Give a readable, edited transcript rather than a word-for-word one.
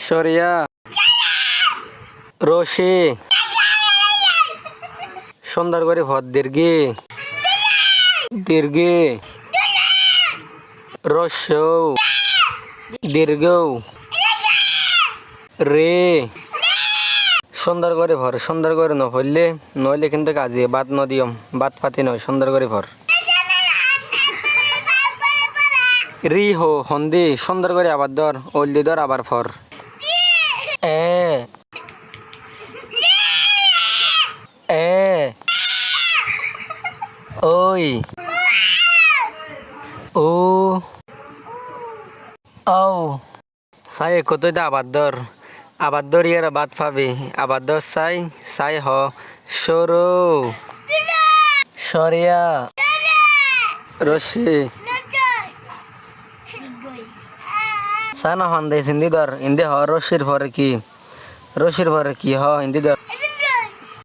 সরিয়া রশি সুন্দর করে ভর দীর্ঘে দীর্ঘে রস্যৌ দীর্ঘৌ রে সুন্দর করে ভর সুন্দর করে ন হইলে নইলে কিন্তু কাজে বাদ নদিয়ম বাদ পাতি নয় সুন্দর করে ভর রি হো হন্দি সুন্দর করে আবার ধর ওল্লি ধর আবার ফর এ এ ওই ও ও সাই কতই দা আবার ধর ইয়ার বাদ পাবি আবার ধর সাই সাই হ সরু সরিয়া রশি সানা হন দে হিন্দি ধর হিন্দি হ রশির পরে কি হ হিন্দি ধর